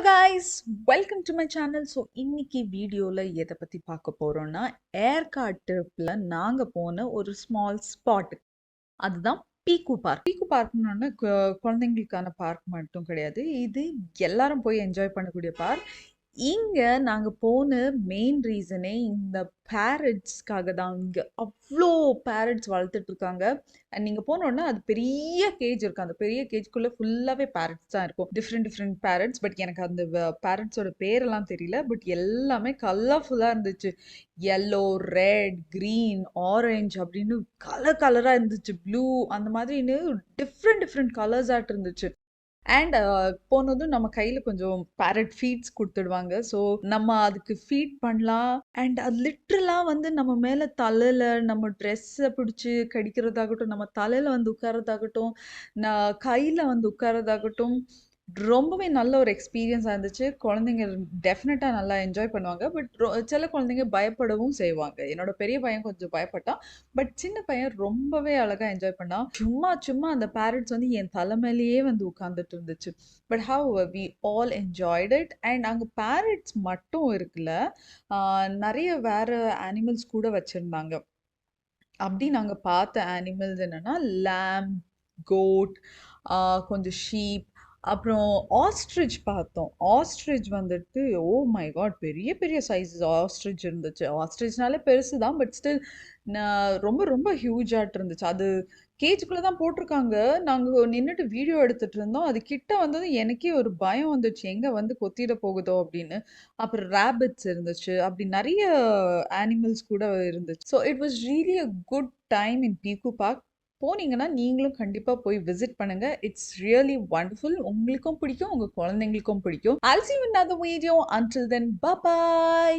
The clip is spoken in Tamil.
guys, welcome to my channel. So இன்னைக்கு வீடியோல எதை பத்தி பார்க்க போறோம்னா ஏர்காட் ட்ரிப்ல நாங்க போன ஒரு ஸ்மால் ஸ்பாட். அதுதான் பீக்கு பார்க். பீக்கு பார்க்னு குழந்தைங்களுக்கான பார்க் மட்டும் கிடையாது, இது எல்லாரும் போய் என்ஜாய் பண்ணக்கூடிய பார்க். இங்க நாங்க போன மெயின் ரீசனே இந்த பேரட்ஸ்க்காக தான். இங்க அவ்வளோ பேரட்ஸ் வளர்த்துட்டு இருக்காங்க. அண்ட் நீங்க போனோன்னா அது பெரிய கேஜ் இருக்கு. அந்த பெரிய கேஜ்குள்ள ஃபுல்லாவே பேரட்ஸ் தான் இருக்கும். Different different parrots. பட் எனக்கு அந்த பேரட்ஸோட பேரெல்லாம் தெரியல. பட் எல்லாமே கலர்ஃபுல்லா இருந்துச்சு. yellow, ரெட், green, ஆரஞ்சு அப்படின்னு கலர் கலரா இருந்துச்சு. ப்ளூ அந்த மாதிரின்னு டிஃப்ரெண்ட் டிஃப்ரெண்ட் கலர்ஸ் ஆட்டு இருந்துச்சு. அண்ட் போனதும் நம்ம கையில் கொஞ்சம் பேரட் ஃபீட்ஸ் கொடுத்துடுவாங்க. ஸோ நம்ம அதுக்கு ஃபீட் பண்ணலாம். அண்ட் அது லிட்ரலாக வந்து நம்ம மேலே தலையில் நம்ம ட்ரெஸ்ஸை பிடிச்சி கடிக்கிறதாகட்டும், நம்ம தலையில் வந்து உட்காரதாகட்டும், கையில் வந்து உட்காரதாகட்டும், ரொம்பவே நல்ல ஒரு எக்ஸ்பீரியன்ஸாக இருந்துச்சு. குழந்தைங்க டெஃபினட்டாக நல்லா என்ஜாய் பண்ணுவாங்க. பட் சில குழந்தைங்க பயப்படவும் செய்வாங்க. என்னோட பெரிய பையன் கொஞ்சம் பயப்பட்டான். பட் சின்ன பையன் ரொம்பவே அழகாக என்ஜாய் பண்ணான். சும்மா சும்மா அந்த பேரட்ஸ் வந்து என் தலைமையிலேயே வந்து உட்காந்துட்டு இருந்துச்சு. But how we all enjoyed it. And அங்கே பேரட்ஸ் மட்டும் இருக்குல்ல, நிறைய வேற அனிமல்ஸ் கூட வச்சுருந்தாங்க. அப்படி நாங்கள் பார்த்த அனிமல்ஸ் என்னென்னா லேம், கோட், கொஞ்சம் ஷீப், அப்புறம் ஆஸ்ட்ரிச் பார்த்தோம். ஆஸ்ட்ரிச் வந்துட்டு ஓ மை காட், பெரிய பெரிய சைஸஸ் ஆஸ்ட்ரிச் இருந்துச்சு. ஆஸ்ட்ரிச்னாலே பெருசு தான், பட் ஸ்டில் ரொம்ப ரொம்ப ஹியூஜாட்டு இருந்துச்சு. அது கேஜுக்குள்ளே தான் போட்டிருக்காங்க. நாங்கள் நின்றுட்டு வீடியோ எடுத்துகிட்டு இருந்தோம். அது கிட்ட வந்ததும் எனக்கே ஒரு பயம் வந்துச்சு, எங்கே வந்து கொத்திட போகுதோ அப்படின்னு. அப்புறம் ரேபிட்ஸ் இருந்துச்சு. அப்படி நிறைய அனிமல்ஸ் கூட இருந்துச்சு. So it was really a good time in peak park. போனீங்கன்னா நீங்களும் கண்டிப்பாக போய் விசிட் பண்ணுங்க. It's really wonderful. உங்களுக்கும் பிடிக்கும், உங்கள் குழந்தைங்களுக்கும் பிடிக்கும். I'll see you in another video. Until then, bye bye.